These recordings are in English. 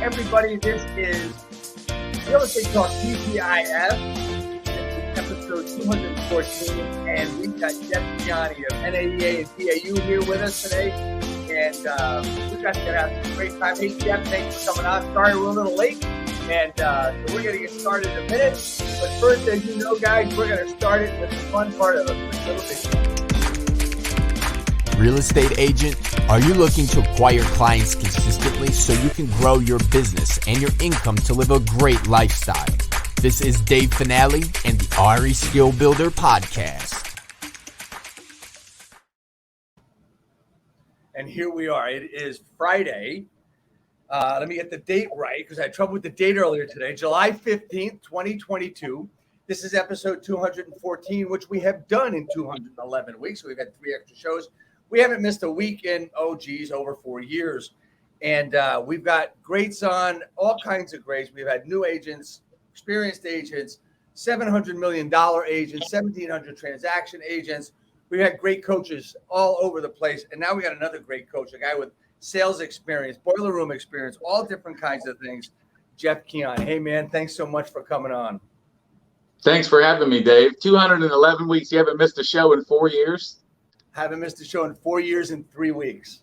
everybody. This is Real Estate Talk TGIF. This is episode 214, and we've got Jeff Quiane of NAEA and PAU here with us today. And we've got to have a great time. Hey, Jeff, thanks for coming on. Sorry we're a little late. And so we're going to get started in a minute. But first, as you know, guys, we're going to start it with the fun part of a quick little video. Real estate agent, are you looking to acquire clients consistently so you can grow your business and your income to live a great lifestyle? This is Dave Finale and the RE Skill Builder podcast. And here we are. It is Friday. Let me get the date right because I had trouble with the date earlier today. July 15th, 2022. This is episode 214, which we have done in 211 weeks. So we've had 3 extra shows. We haven't missed a week in, over 4 years. And we've got greats on, all kinds of greats. We've had new agents, experienced agents, $700 million agents, 1,700 transaction agents. We've had great coaches all over the place. And now we got another great coach, a guy with sales experience, boiler room experience, all different kinds of things. Jeff Quiane. Hey, man, thanks so much for coming on. Thanks for having me, Dave. 211 weeks. You haven't missed a show in 4 years? Haven't missed a show in 4 years and 3 weeks.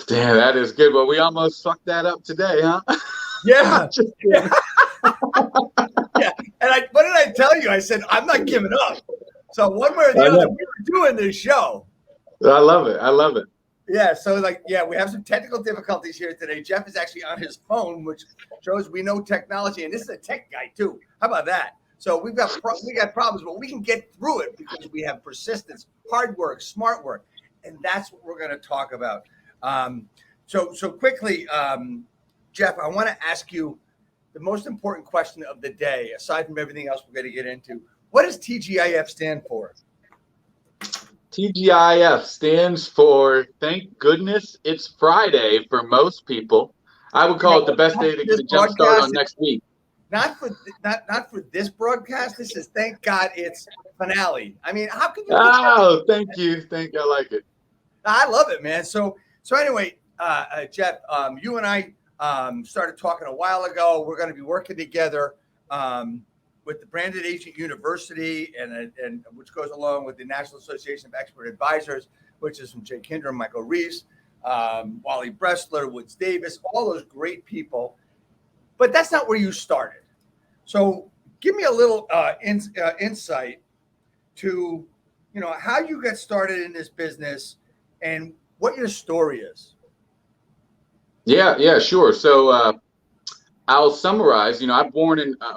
Damn, that is good. Well, we almost fucked that up today, huh? Yeah. Yeah. Yeah. And what did I tell you? I said, I'm not giving up. So one way or the other, we were doing this show. I love it. I love it. Yeah. So we have some technical difficulties here today. Jeff is actually on his phone, which shows we know technology. And this is a tech guy too. How about that? So we got problems, but we can get through it because we have persistence, hard work, smart work, and that's what we're going to talk about. So quickly, Jeff, I want to ask you the most important question of the day, aside from everything else we're going to get into. What does TGIF stand for? TGIF stands for Thank Goodness It's Friday for most people. I would call it the best day to get a jump start on next week. Not for this broadcast. This is thank God it's finale. I mean, how can you? Oh, thank you. I like it. I love it, man. So anyway, Jeff, you and I started talking a while ago. We're going to be working together with the Branded Agent University, and which goes along with the National Association of Expert Advisors, which is from Jay Kinder and Michael Reese, Wally Bressler, Woods Davis, all those great people. But that's not where you started. So give me a little insight to, how you got started in this business and what your story is. Yeah, sure. So I'll summarize. I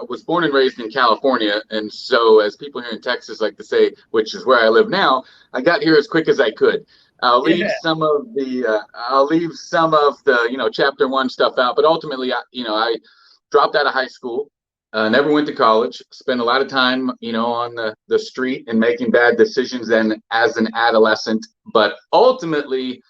was born and raised in California, and so as people here in Texas like to say, which is where I live now, I got here as quick as I could. I'll leave some of the chapter 1 stuff out, but ultimately, I dropped out of high school, never went to college, spent a lot of time, on the street and making bad decisions then as an adolescent, but ultimately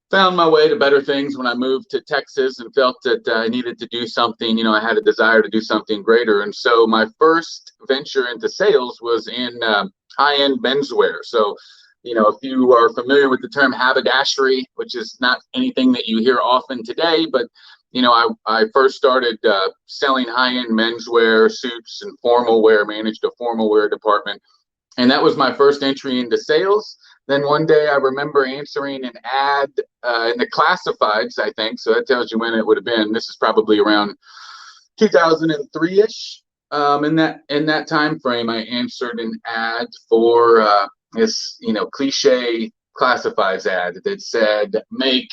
found my way to better things when I moved to Texas and felt that I needed to do something, I had a desire to do something greater. And so my first venture into sales was in high-end menswear. So, if you are familiar with the term haberdashery, which is not anything that you hear often today, but I first started selling high-end menswear, suits, and formal wear, managed a formal wear department. And that was my first entry into sales. Then one day I remember answering an ad in the classifieds, I think. So that tells you when it would have been. This is probably around 2003-ish. In that time frame, I answered an ad for this, cliche classifieds ad that said, make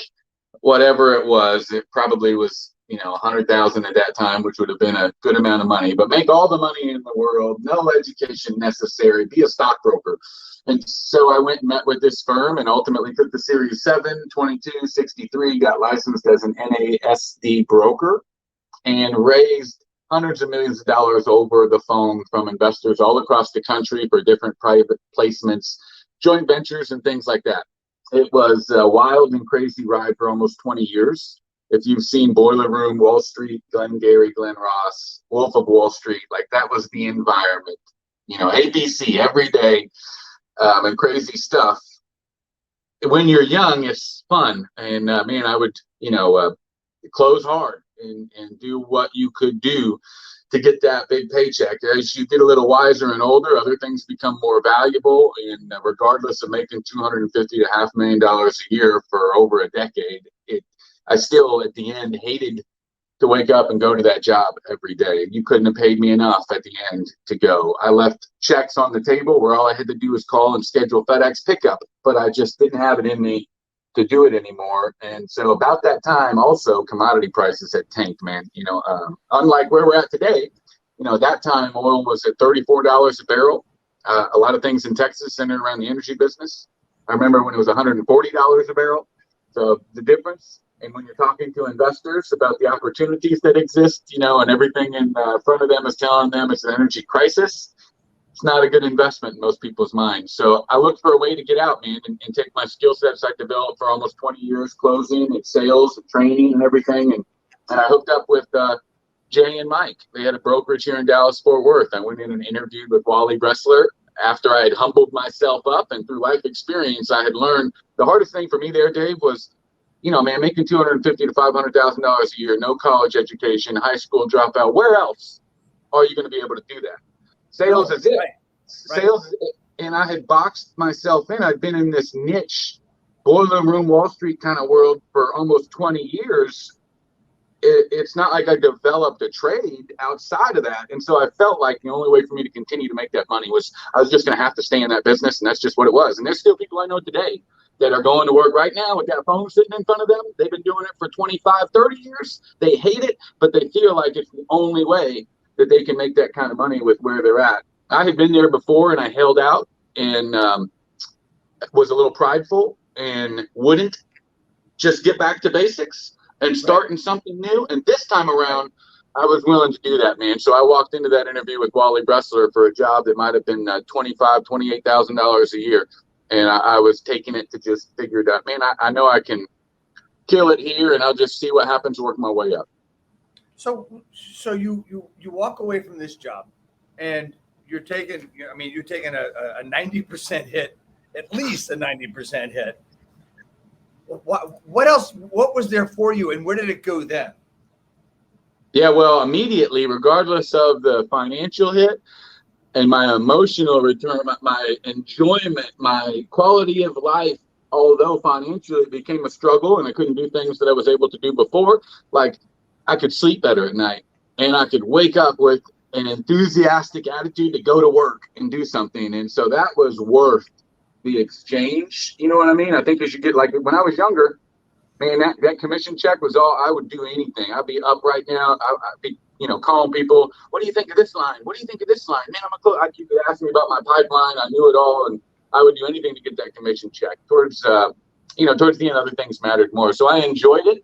whatever it was. It probably was, 100,000 at that time, which would have been a good amount of money, but make all the money in the world, no education necessary, be a stockbroker. And so I went and met with this firm and ultimately took the Series 7, 22, 63, got licensed as an NASD broker and raised hundreds of millions of dollars over the phone from investors all across the country for different private placements, joint ventures, and things like that. It was a wild and crazy ride for almost 20 years. If you've seen Boiler Room, Wall Street, Glengarry, Glen Ross, Wolf of Wall Street, that was the environment. ABC every day, and crazy stuff. When you're young, it's fun. And I would, close hard and do what you could do to get that big paycheck. As you get a little wiser and older, other things become more valuable. And regardless of making $250,000 to $500,000 a year for over a decade, I still at the end hated to wake up and go to that job every day. You couldn't have paid me enough at the end to go. I left checks on the table where all I had to do was call and schedule FedEx pickup, but I just didn't have it in me to do it anymore. And so about that time, also commodity prices had tanked, man. Unlike where we're at today, that time oil was at $34 a barrel. A lot of things in Texas centered around the energy business. I remember when it was $140 a barrel. So the difference. And when you're talking to investors about the opportunities that exist, and everything in front of them is telling them it's an energy crisis, it's not a good investment in most people's minds. So I looked for a way to get out, man, and take my skill sets I developed for almost 20 years, closing and sales and training and everything. And I hooked up with Jay and Mike. They had a brokerage here in Dallas, Fort Worth. I went in and interviewed with Wally Bressler after I had humbled myself up, and through life experience, I had learned the hardest thing for me there, Dave, was making $250,000 to $500,000 a year, no college education, high school dropout. Where else are you going to be able to do that? Sales is it. Right. Sales, and I had boxed myself in. I'd been in this niche, boiler room, Wall Street kind of world for almost 20 years. It's not like I developed a trade outside of that. And so I felt like the only way for me to continue to make that money was I was just going to have to stay in that business. And that's just what it was. And there's still people I know today that are going to work right now with that phone sitting in front of them. They've been doing it for 25, 30 years. They hate it, but they feel like it's the only way that they can make that kind of money with where they're at. I had been there before, and I held out and was a little prideful and wouldn't just get back to basics and starting something new. And this time around, I was willing to do that, man. So I walked into that interview with Wally Bressler for a job that might have been $25,000, $28,000 a year. And I was taking it to just figure it out. Man, I know I can kill it here, and I'll just see what happens, work my way up. So you walk away from this job, and you're taking a 90% hit, at least a 90% hit. What else? What was there for you, and where did it go then? Yeah, well, immediately, regardless of the financial hit and my emotional return, my enjoyment, my quality of life, although financially it became a struggle and I couldn't do things that I was able to do before, like I could sleep better at night and I could wake up with an enthusiastic attitude to go to work and do something. And so that was worth the exchange. You know what I mean? I think as you get, like when I was younger, man, that commission check was all, I would do anything. I'd be up right now. I'd be, calling people. What do you think of this line? What do you think of this line? Man, I'd keep asking me about my pipeline. I knew it all, and I would do anything to get that commission check. Towards the end, other things mattered more. So I enjoyed it.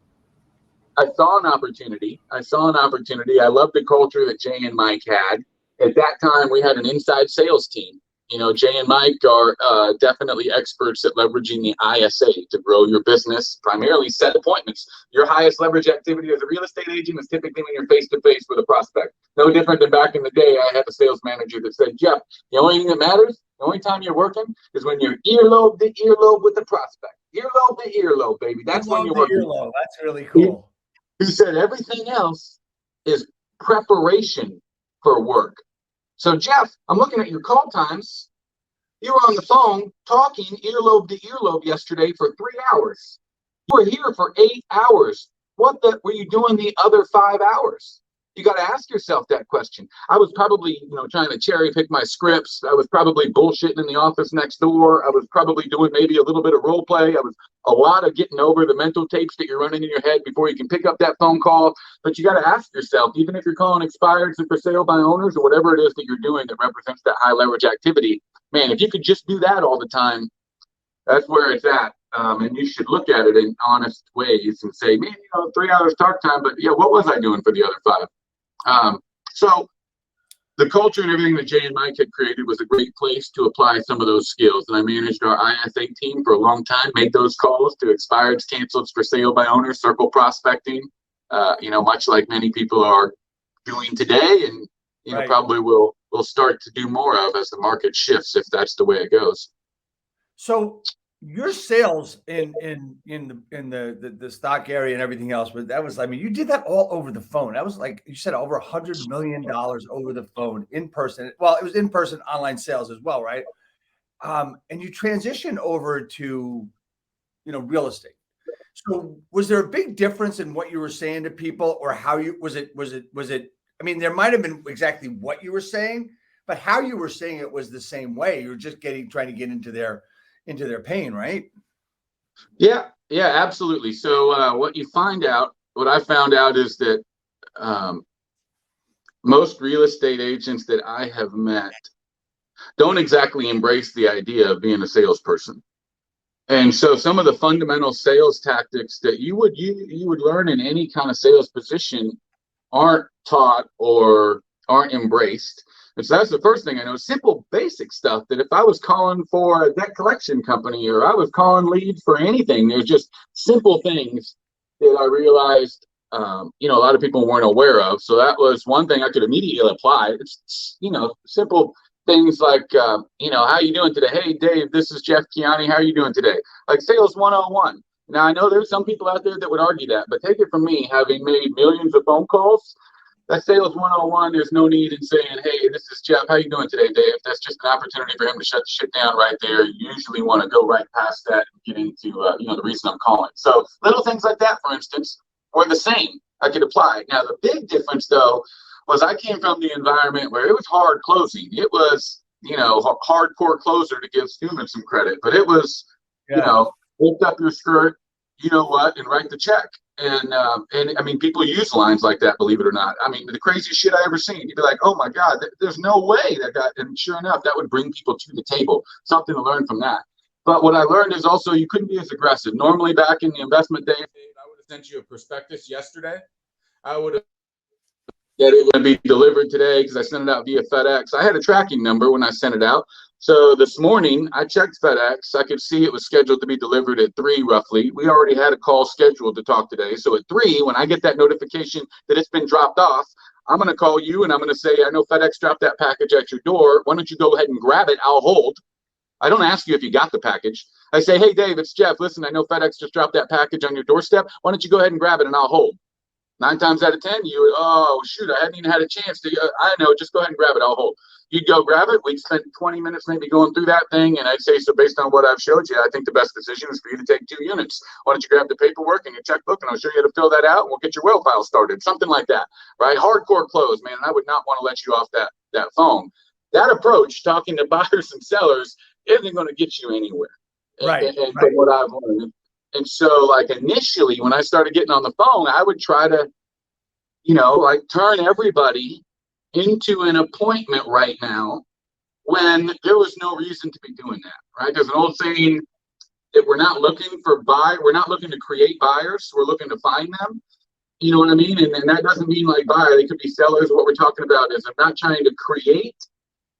I saw an opportunity. I loved the culture that Jay and Mike had. At that time, we had an inside sales team. Jay and Mike are definitely experts at leveraging the ISA to grow your business, primarily set appointments. Your highest leverage activity as a real estate agent is typically when you're face-to-face with a prospect. No different than back in the day, I had a sales manager that said, Jeff, the only thing that matters, the only time you're working is when you're earlobe to earlobe with the prospect. Earlobe to earlobe, baby. That's when you're working. Earlobe. That's really cool. He said everything else is preparation for work. So, Jeff, I'm looking at your call times. You were on the phone talking earlobe to earlobe yesterday for 3 hours. You were here for 8 hours. What were you doing the other 5 hours? You got to ask yourself that question. I was probably, trying to cherry pick my scripts. I was probably bullshitting in the office next door. I was probably doing maybe a little bit of role play. I was a lot of getting over the mental tapes that you're running in your head before you can pick up that phone call. But you got to ask yourself, even if you're calling expireds and for sale by owners or whatever it is that you're doing that represents that high leverage activity, man, if you could just do that all the time, that's where it's at. And you should look at it in honest ways and say, man, 3 hours talk time, but yeah, what was I doing for the other 5? So the culture and everything that Jay and Mike had created was a great place to apply some of those skills. And I managed our ISA team for a long time, made those calls to expireds, canceled for sale by owners, circle prospecting, much like many people are doing today and, right. Probably will start to do more of as the market shifts, if that's the way it goes. So your sales in the stock area and everything else, but that was, I mean, you did that all over the phone. That was like you said, over $100 million over the phone in person. Well, it was in person online sales as well, right? And you transitioned over to, real estate. So was there a big difference in what you were saying to people, or how you was it? I mean, there might have been exactly what you were saying, but how you were saying it was the same way. You're just trying to get into their pain, right? Yeah, absolutely. So what I found out is that most real estate agents that I have met don't exactly embrace the idea of being a salesperson. And so some of the fundamental sales tactics that you would learn in any kind of sales position aren't taught or aren't embraced. And so that's the first thing I know. Simple, basic stuff that if I was calling for a debt collection company or I was calling leads for anything, there's just simple things that I realized, a lot of people weren't aware of. So that was one thing I could immediately apply. It's, simple things like, how you doing today? Hey, Dave, this is Jeff Quiane. How are you doing today? Like sales 101. Now, I know there's some people out there that would argue that, but take it from me, having made millions of phone calls, that sales 101, there's no need in saying, hey, this is Jeff. How you doing today, Dave? That's just an opportunity for him to shut the shit down right there. You usually want to go right past that and get into, the reason I'm calling. So little things like that, for instance, were the same. I could apply. Now, the big difference, though, was I came from the environment where it was hard closing. It was, hardcore closer to give students some credit, but it was, lift up your skirt, and write the check. And I mean, people use lines like that, believe it or not. I mean, the craziest shit I ever seen. You'd be like, oh my God, there's no way that got, and sure enough, that would bring people to the table. Something to learn from that. But what I learned is also you couldn't be as aggressive. Normally back in the investment days, I would have sent you a prospectus yesterday. I would have that it would be delivered today because I sent it out via FedEx. I had a tracking number when I sent it out. So this morning I checked FedEx. I could see it was scheduled to be delivered at 3 roughly. We already had a call scheduled to talk today. So at 3, when I get that notification that it's been dropped off, I'm going to call you and I'm going to say, I know FedEx dropped that package at your door. Why don't you go ahead and grab it? I'll hold. I don't ask you if you got the package. I say, hey, Dave, it's Jeff. Listen, I know FedEx just dropped that package on your doorstep. Why don't you go ahead and grab it and I'll hold. 9 times out of 10, you, oh, shoot, I hadn't even had a chance to, I know, just go ahead and grab it, I'll hold. You'd go grab it. We'd spend 20 minutes maybe going through that thing. And I'd say, so based on what I've showed you, I think the best decision is for you to take 2 units. Why don't you grab the paperwork and your checkbook and I'll show you how to fill that out and we'll get your well file started. Something like that, right? Hardcore close, man. And I would not want to let you off that phone. That approach, talking to buyers and sellers, isn't going to get you anywhere. Right. And from what I've learned. And so like initially when I started getting on the phone, I would try to, turn everybody into an appointment right now when there was no reason to be doing that, right? There's an old saying that we're not looking to create buyers, we're looking to find them. You know what I mean? And that doesn't mean like buyer, they could be sellers. What we're talking about is I'm not trying to create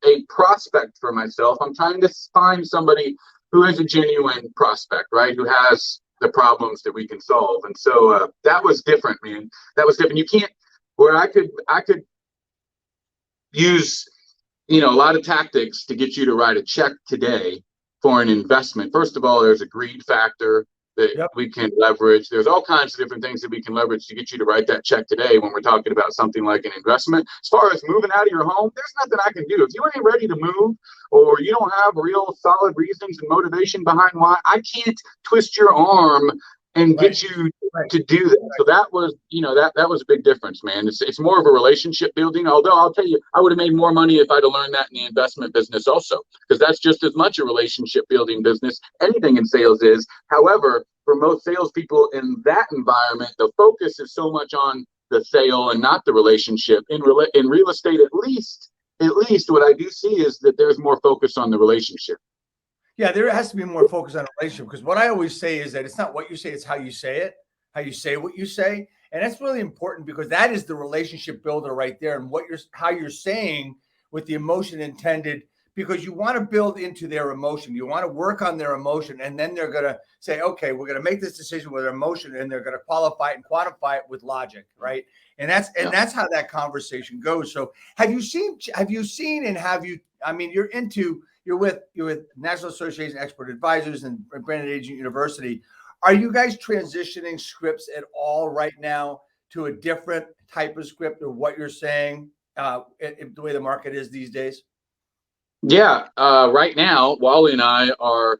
a prospect for myself. I'm trying to find somebody who is a genuine prospect, right? Who has the problems that we can solve. And so that was different, man. That was different. You can't, where I could use, a lot of tactics to get you to write a check today for an investment. First of all, there's a greed factor that we can leverage. There's all kinds of different things that we can leverage to get you to write that check today when we're talking about something like an investment. As far as moving out of your home, there's nothing I can do. If you ain't ready to move or you don't have real solid reasons and motivation behind why, I can't twist your arm and get you to do that. So that was, that was a big difference, man. It's more of a relationship building. Although I'll tell you, I would have made more money if I'd have learned that in the investment business also, because that's just as much a relationship building business. Anything in sales is. However, for most salespeople in that environment, the focus is so much on the sale and not the relationship. In real estate, at least what I do see is that there's more focus on the relationship. Yeah, there has to be more focus on a relationship, because what I always say is that it's not what you say, it's how you say it, how you say what you say. And that's really important, because that is the relationship builder right there. And how you're saying with the emotion intended, because you want to build into their emotion. You want to work on their emotion. And then they're going to say, okay, we're going to make this decision with emotion, and they're going to qualify it and quantify it with logic. Right. And that's how that conversation goes. So have you seen, I mean, you're into you're with National Association of Expert Advisors and Branded Agent University. Are you guys transitioning scripts at all right now to a different type of script, or what you're saying, the way the market is these days? Yeah, right now, Wally and I are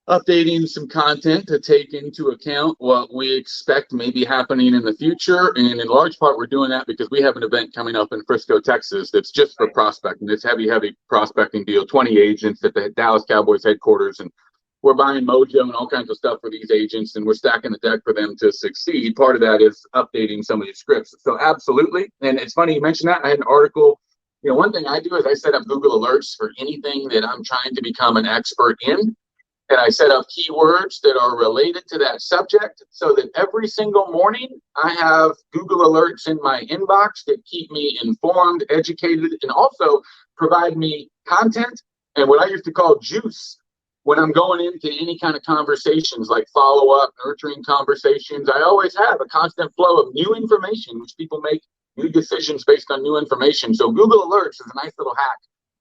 updating some content to take into account what we expect may be happening in the future. And in large part, we're doing that because we have an event coming up in Frisco, Texas, that's just for prospecting. It's heavy prospecting deal, 20 agents at the Dallas Cowboys headquarters. And we're buying mojo and all kinds of stuff for these agents, and we're stacking the deck for them to succeed. Part of that is updating some of these scripts. So absolutely. And it's funny you mentioned that. I had an article. One thing I do is I set up Google alerts for anything that I'm trying to become an expert in. And I set up keywords that are related to that subject so that every single morning I have Google alerts in my inbox that keep me informed, educated, and also provide me content and what I used to call juice when I'm going into any kind of conversations, like follow-up, nurturing conversations. I always have a constant flow of new information, which people make new decisions based on new information. So Google alerts is a nice little hack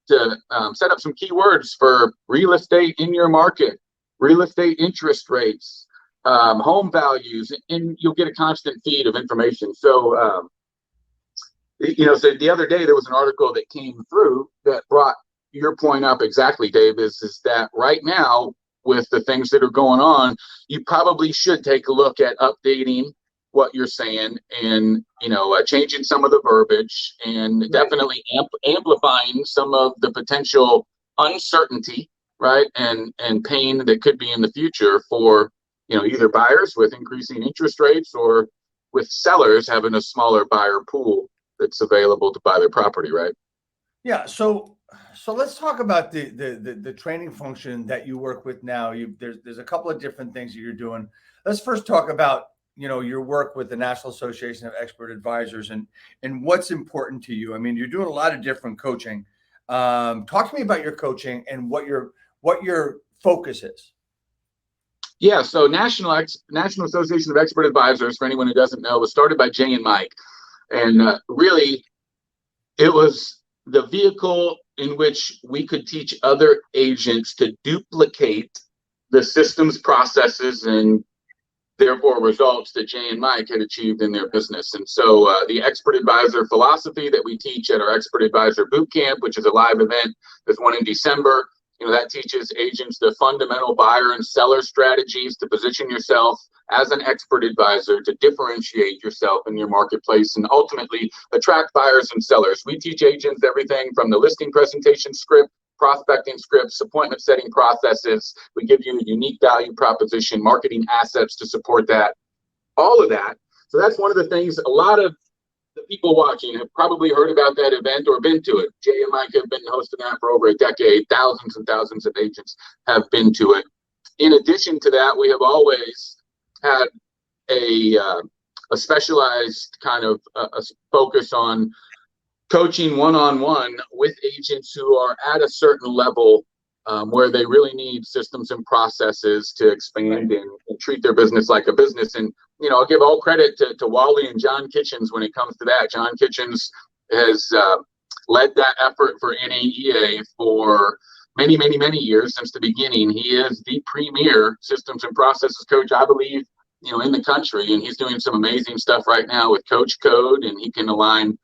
to set up some keywords for real estate in your market, real estate interest rates, home values, and you'll get a constant feed of information. So, so the other day there was an article that came through that brought your point up exactly, Dave, is that right now with the things that are going on, you probably should take a look at updating what you're saying and, changing some of the verbiage and definitely amplifying some of the potential uncertainty, right? And pain that could be in the future for, either buyers with increasing interest rates or with sellers having a smaller buyer pool that's available to buy their property, right? Yeah. So let's talk about the training function that you work with now. There's a couple of different things that you're doing. Let's first talk about your work with the National Association of Expert Advisors and what's important to you. I mean, you're doing a lot of different coaching. Talk to me about your coaching and what your focus is. Yeah, so National Association of Expert Advisors, for anyone who doesn't know, was started by Jay and Mike, and really, it was the vehicle in which we could teach other agents to duplicate the systems, processes, and therefore results that Jay and Mike had achieved in their business. And so the expert advisor philosophy that we teach at our expert advisor boot camp, which is a live event, there's one in December, that teaches agents the fundamental buyer and seller strategies to position yourself as an expert advisor to differentiate yourself in your marketplace and ultimately attract buyers and sellers. We teach agents everything from the listing presentation script, prospecting scripts, appointment setting processes. We give you a unique value proposition, marketing assets to support that, all of that. So that's one of the things a lot of the people watching have probably heard about that event or been to it. Jay and Mike have been hosting that for over a decade. Thousands and thousands of agents have been to it. In addition to that, we have always had a specialized kind of a focus on coaching one-on-one with agents who are at a certain level where they really need systems and processes to expand and treat their business like a business. And, I'll give all credit to Wally and John Kitchens when it comes to that. John Kitchens has led that effort for NAEA for many, many, many years since the beginning. He is the premier systems and processes coach, I believe, in the country. And he's doing some amazing stuff right now with Coach Code, and he can align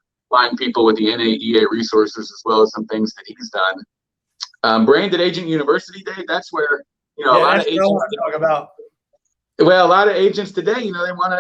people with the NAEA resources as well as some things that he's done. Branded Agent University Day, that's where, a lot of agents talk about. Well, a lot of agents today, they want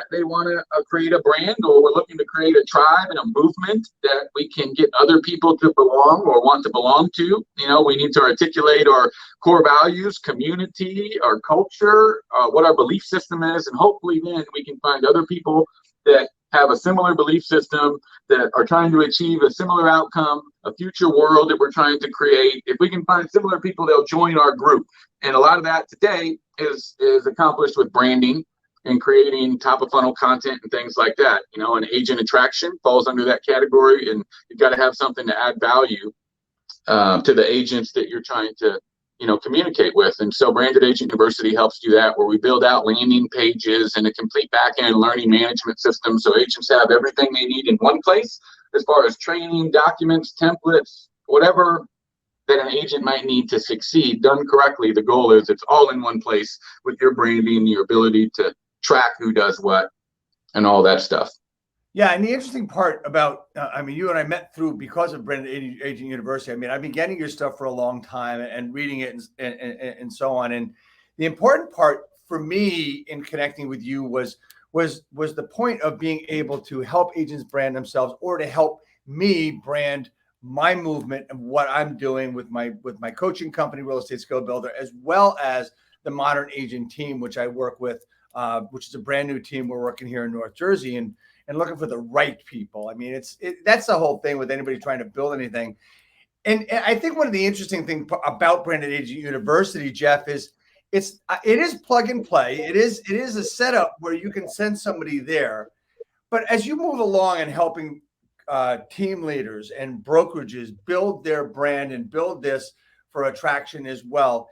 to create a brand, or we're looking to create a tribe and a movement that we can get other people to belong or want to belong to. We need to articulate our core values, community, our culture, what our belief system is, and hopefully then we can find other people that have a similar belief system, that are trying to achieve a similar outcome, a future world that we're trying to create. If we can find similar people, they'll join our group. And a lot of that today is accomplished with branding and creating top of funnel content and things like that. And agent attraction falls under that category, and you've got to have something to add value to the agents that you're trying to communicate with. And so Branded Agent University helps do that, where we build out landing pages and a complete back-end learning management system so agents have everything they need in one place as far as training, documents, templates, whatever that an agent might need to succeed. Done correctly, the goal is it's all in one place with your branding, your ability to track who does what, and all that stuff. Yeah, and the interesting part about, you and I met through because of Branded Agent University. I mean, I've been getting your stuff for a long time and reading it and so on. And the important part for me in connecting with you was the point of being able to help agents brand themselves, or to help me brand my movement and what I'm doing with my coaching company, Real Estate Skill Builder, as well as the Modern Agent team, which I work with, which is a brand new team we're working here in North Jersey, and looking for the right people. I mean, that's the whole thing with anybody trying to build anything. And I think one of the interesting things about Branded Agent University, Jeff, is it is plug and play. It is a setup where you can send somebody there. But as you move along and helping team leaders and brokerages build their brand and build this for attraction as well,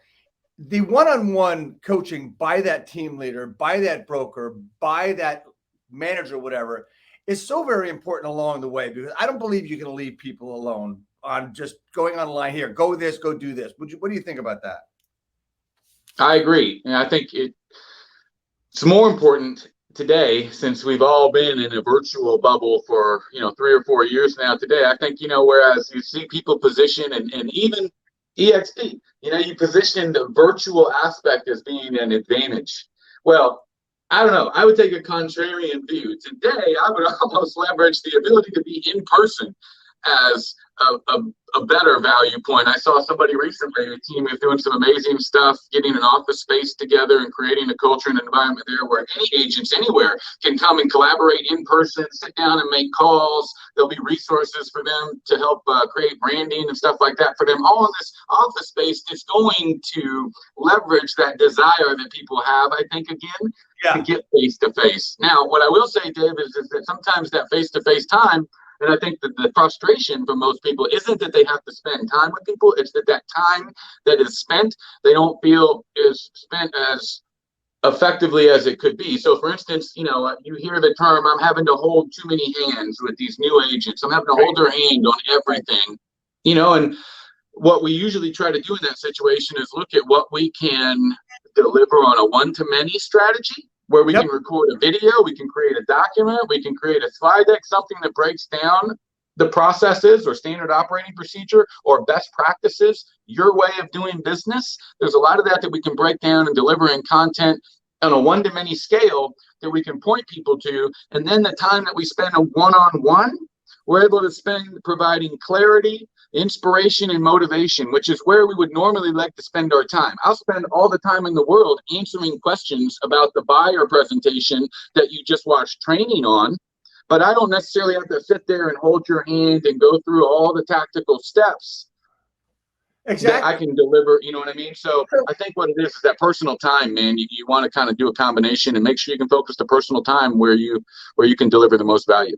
the one-on-one coaching by that team leader, by that broker, by that manager, whatever, is so very important along the way, because I don't believe you can leave people alone on just going online here, go this, go do this. What do you think about that? I agree. And I think it's more important today, since we've all been in a virtual bubble for 3 or 4 years now. Today, I think, whereas you see people position and even EXP, you position the virtual aspect as being an advantage. Well, I don't know. I would take a contrarian view. Today, I would almost leverage the ability to be in person as a better value point. I saw somebody recently, a team is doing some amazing stuff, getting an office space together and creating a culture and environment there where any agents anywhere can come and collaborate in person, sit down and make calls. There'll be resources for them to help create branding and stuff like that for them. All in this office space is going to leverage that desire that people have, I think, again, to get face-to-face. Now, what I will say, Dave, is that sometimes that face-to-face time, and I think that the frustration for most people isn't that they have to spend time with people, it's that time that is spent, they don't feel is spent as effectively as it could be. So for instance, you hear the term, I'm having to hold too many hands with these new agents. I'm having to hold their hand on everything, and what we usually try to do in that situation is look at what we can deliver on a one-to-many strategy, where we can record a video, we can create a document, we can create a slide deck, something that breaks down the processes or standard operating procedure or best practices, your way of doing business. There's a lot of that we can break down and deliver in content on a one-to-many scale that we can point people to. And then the time that we spend a one-on-one, we're able to spend providing clarity, inspiration, and motivation, which is where we would normally like to spend our time. I'll spend all the time in the world answering questions about the buyer presentation that you just watched training on, but I don't necessarily have to sit there and hold your hand and go through all the tactical steps that I can deliver, you know what I mean? So I think what it is that personal time, man. You want to kind of do a combination and make sure you can focus the personal time where you can deliver the most value.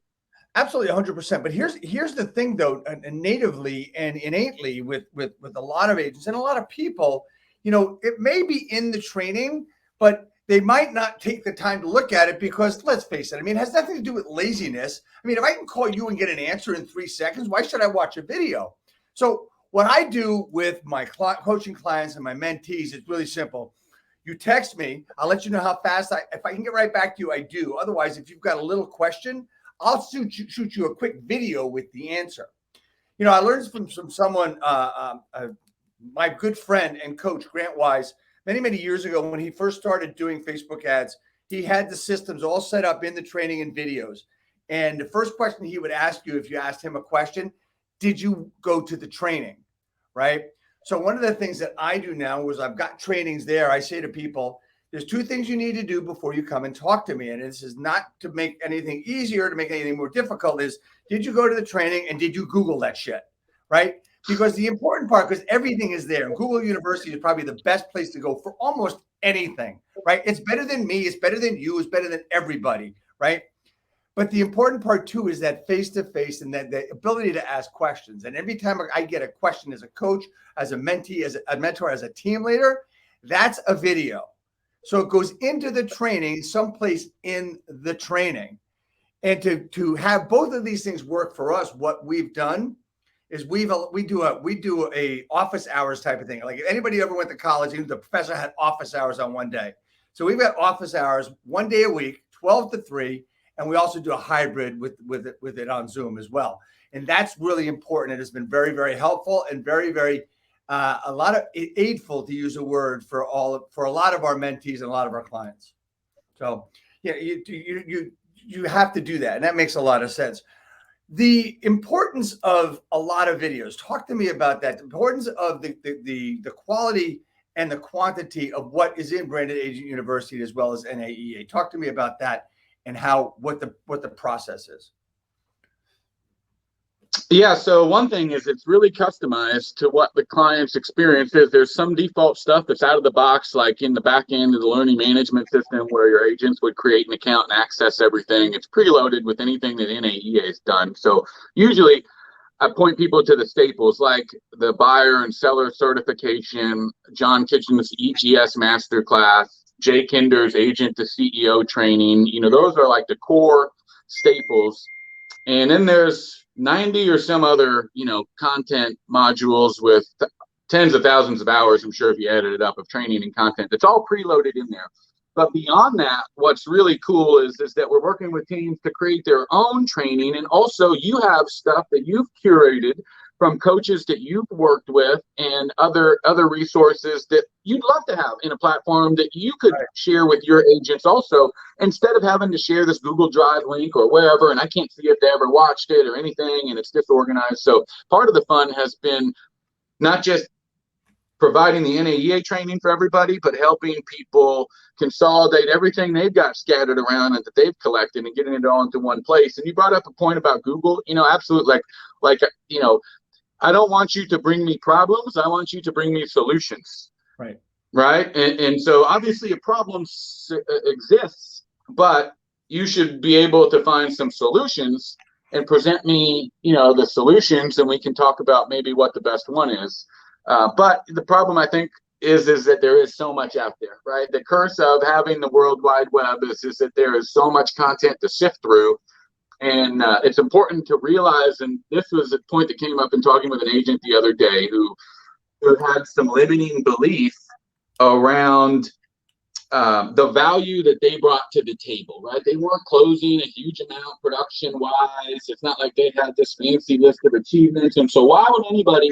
Absolutely, 100%. But here's the thing, though, natively and innately with a lot of agents and a lot of people, it may be in the training, but they might not take the time to look at it because, let's face it, it has nothing to do with laziness. If I can call you and get an answer in 3 seconds, why should I watch a video? So what I do with my coaching clients and my mentees, it's really simple. You text me, I'll let you know how fast if I can get right back to you, I do. Otherwise, if you've got a little question, I'll shoot you a quick video with the answer. I learned from someone, my good friend and coach, Grant Wise, many, many years ago when he first started doing Facebook ads. He had the systems all set up in the training and videos. And the first question he would ask you, if you asked him a question, did you go to the training, right? So one of the things that I do now is I've got trainings there. I say to people, there's 2 things you need to do before you come and talk to me. And this is not to make anything easier, to make anything more difficult, is did you go to the training and did you Google that shit, right? Because the important part, because everything is there. And Google University is probably the best place to go for almost anything, right? It's better than me. It's better than you. It's better than everybody, right? But the important part, too, is that face-to-face and that the ability to ask questions. And every time I get a question as a coach, as a mentee, as a mentor, as a team leader, that's a video. So it goes into the training, someplace in the training. And to have both of these things work for us, what we've done is we do a office hours type of thing. Like if anybody ever went to college, even the professor had office hours on one day. So we've got office hours 1 day a week, 12 to 3, and we also do a hybrid with it on Zoom as well. And that's really important. It has been very, very helpful and very, very a lot of aidful, to use a word, for a lot of our mentees and a lot of our clients. So yeah, you have to do that, and that makes a lot of sense. The importance of a lot of videos. Talk to me about that. The importance of the quality and the quantity of what is in Branded Agent University as well as NAEA. Talk to me about that and what the process is. Yeah, so one thing is it's really customized to what the client's experience is. There's some default stuff that's out of the box, like in the back end of the learning management system where your agents would create an account and access everything. It's preloaded with anything that NAEA has done. So usually I point people to the staples like the buyer and seller certification, John Kitchen's EGS masterclass, Jay Kinder's agent to CEO training. Those are like the core staples. And then there's 90 or some other, content modules with tens of thousands of hours, I'm sure, if you added it up, of training and content. It's all preloaded in there. But beyond that, what's really cool is that we're working with teams to create their own training. And also you have stuff that you've curated from coaches that you've worked with and other resources that you'd love to have in a platform that you could share with your agents also, instead of having to share this Google Drive link or wherever, and I can't see if they ever watched it or anything, and it's disorganized. So part of the fun has been not just providing the NAEA training for everybody, but helping people consolidate everything they've got scattered around and that they've collected and getting it all into one place. And you brought up a point about Google, absolutely, like I don't want you to bring me problems. I want you to bring me solutions. Right. And so obviously a problem exists, but you should be able to find some solutions and present me, the solutions, and we can talk about maybe what the best one is. But the problem, I think, is that there is so much out there, right? The curse of having the World Wide Web is that there is so much content to sift through. And it's important to realize, and this was a point that came up in talking with an agent the other day who had some limiting belief around the value that they brought to the table, right? They weren't closing a huge amount production-wise. It's not like they had this fancy list of achievements. And so why would anybody,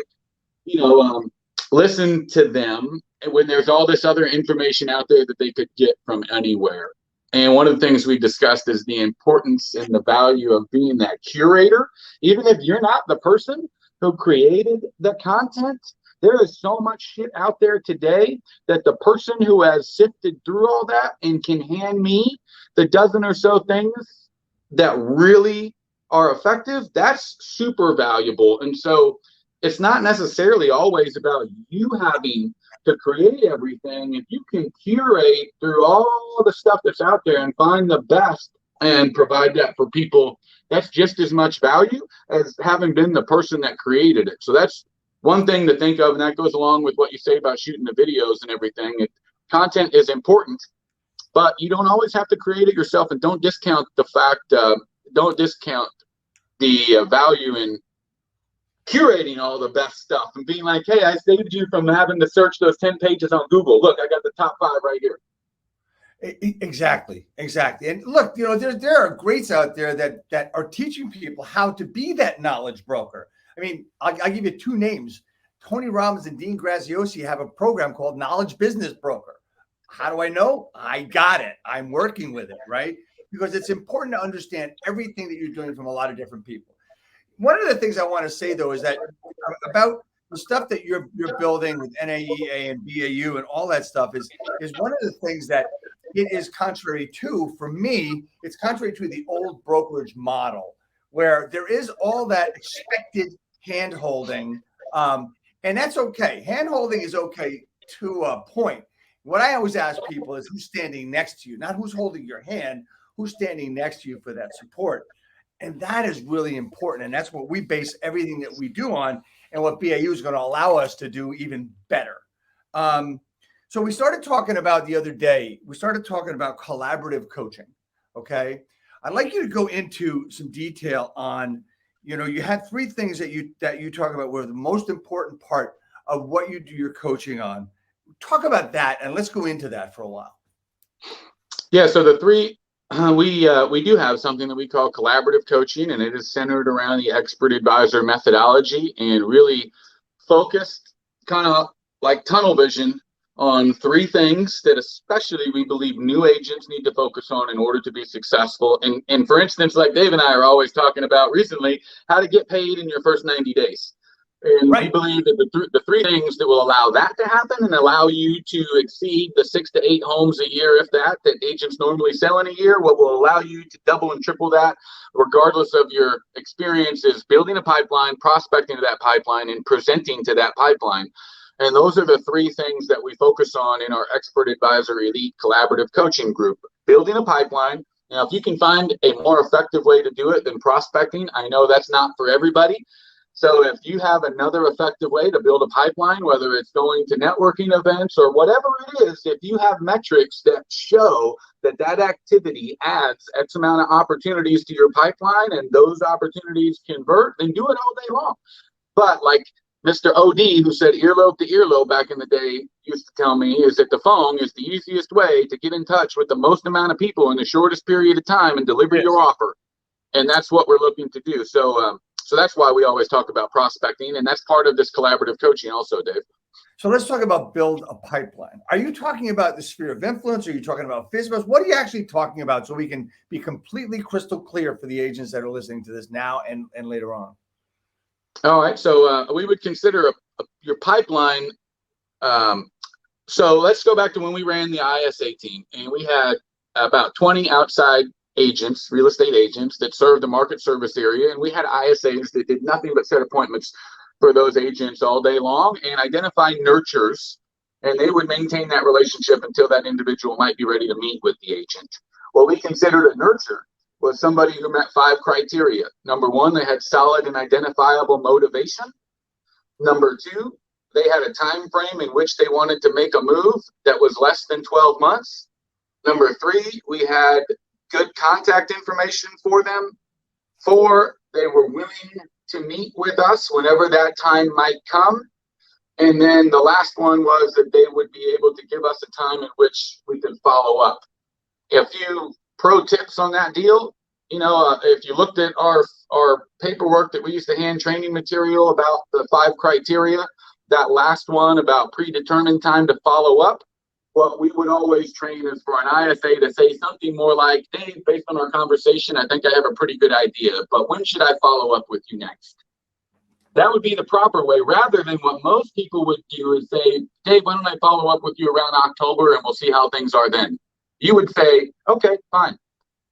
listen to them when there's all this other information out there that they could get from anywhere? And one of the things we discussed is the importance and the value of being that curator. Even if you're not the person who created the content, there is so much shit out there today that the person who has sifted through all that and can hand me the dozen or so things that really are effective, that's super valuable. And so it's not necessarily always about you having to create everything. If you can curate through all the stuff that's out there and find the best and provide that for people, that's just as much value as having been the person that created it. So that's one thing to think of, and that goes along with what you say about shooting the videos and everything. Content is important, but you don't always have to create it yourself. And don't discount the fact, don't discount the value in curating all the best stuff and being like, hey, I saved you from having to search those 10 pages on Google. Look, I got the top 5 right here. Exactly. And look, there are greats out there that are teaching people how to be that knowledge broker. I mean, I'll give you 2 names. Tony Robbins and Dean Graziosi have a program called Knowledge Business Broker. How do I know? I got it. I'm working with it, right? Because it's important to understand everything that you're doing from a lot of different people. One of the things I want to say, though, is that about the stuff that you're building with NAEA and BAU and all that stuff is one of the things that it is contrary to, for me, it's contrary to the old brokerage model where there is all that expected hand-holding. And that's okay. Hand-holding is okay to a point. What I always ask people is who's standing next to you, not who's holding your hand, who's standing next to you for that support. And that is really important. And that's what we base everything that we do on, and what BAU is going to allow us to do even better. So we started talking about the other day, collaborative coaching. Okay. I'd like you to go into some detail on you know, you had three things that you talk about were the most important part of what you do your coaching on. Talk about that, and let's go into that for a while. Yeah, so the three, we do have something that we call collaborative coaching, and it is centered around the expert advisor methodology and really focused, kind of like tunnel vision, on three things that especially we believe new agents need to focus on in order to be successful. And for instance, like Dave and I are always talking about recently, how to get paid in your first 90 days. And we believe that the three things that will allow that to happen and allow you to exceed the 6 to 8 homes a year, if that agents normally sell in a year, what will allow you to double and triple that, regardless of your experience, is building a pipeline, prospecting to that pipeline, and presenting to that pipeline. And those are the three things that we focus on in our Expert Advisor Elite Collaborative Coaching Group. Building a pipeline. Now, if you can find a more effective way to do it than prospecting, I know that's not for everybody. So if you have another effective way to build a pipeline, whether it's going to networking events or whatever it is, if you have metrics that show that that activity adds X amount of opportunities to your pipeline and those opportunities convert, then do it all day long. But like Mr. OD, who said earlobe to earlobe back in the day, used to tell me, is that the phone is the easiest way to get in touch with the most amount of people in the shortest period of time and deliver your offer. And that's what we're looking to do. So that's why we always talk about prospecting, and that's part of this collaborative coaching also, Dave. So let's talk about build a pipeline. Are you talking about the sphere of influence? Are you talking about Facebook? What are you actually talking about so we can be completely crystal clear for the agents that are listening to this now and later on? All right. So we would consider your pipeline. So let's go back to when we ran the ISA team, and we had about 20 outside agents, real estate agents that served the market service area. And we had ISAs that did nothing but set appointments for those agents all day long and identify nurtures. And they would maintain that relationship until that individual might be ready to meet with the agent. What we considered a nurture was somebody who met 5 criteria. Number 1, they had solid and identifiable motivation. Number 2, they had a time frame in which they wanted to make a move that was less than 12 months. Number 3, we had good contact information for them. 4, they were willing to meet with us whenever that time might come. And then the last one was that they would be able to give us a time in which we could follow up. A few pro tips on that deal. You know, if you looked at our paperwork that we used to hand training material about the 5 criteria, that last one about predetermined time to follow up, what we would always train is for an ISA to say something more like, Dave, based on our conversation, I think I have a pretty good idea, but when should I follow up with you next? That would be the proper way, rather than what most people would do is say, Dave, why don't I follow up with you around October and we'll see how things are then? You would say, okay, fine.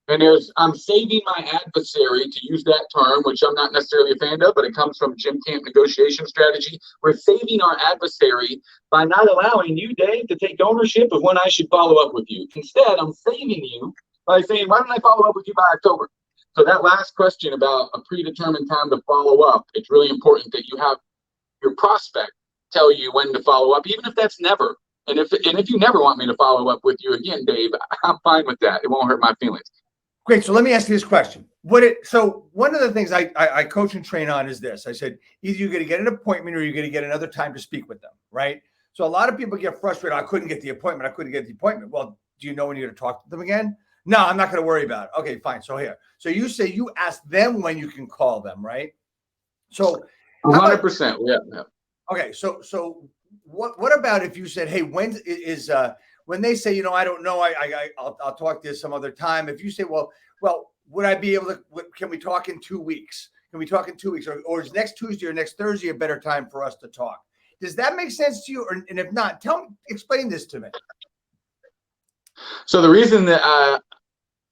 And I'm saving my adversary, to use that term, which I'm not necessarily a fan of, but it comes from Jim Camp negotiation strategy. We're saving our adversary by not allowing you, Dave, to take ownership of when I should follow up with you. Instead, I'm saving you by saying, why don't I follow up with you by October? So that last question about a predetermined time to follow up, it's really important that you have your prospect tell you when to follow up, even if that's never. And if you never want me to follow up with you again, Dave, I'm fine with that. It won't hurt my feelings. Great. So let me ask you this question. So one of the things I coach and train on is this. I said, either you're going to get an appointment or you're going to get another time to speak with them, right? So a lot of people get frustrated. I couldn't get the appointment. Well, do you know when you're going to talk to them again? No, I'm not going to worry about it. Okay, fine. So here. So you say you ask them when you can call them, right? So 100%. Yeah. Okay. So what about if you said, hey, when they say, I don't know, I'll talk to you some other time. If you say, well, would I be able to, can we talk in 2 weeks? Or is next Tuesday or next Thursday a better time for us to talk? Does that make sense to you? And if not, explain this to me. So the reason that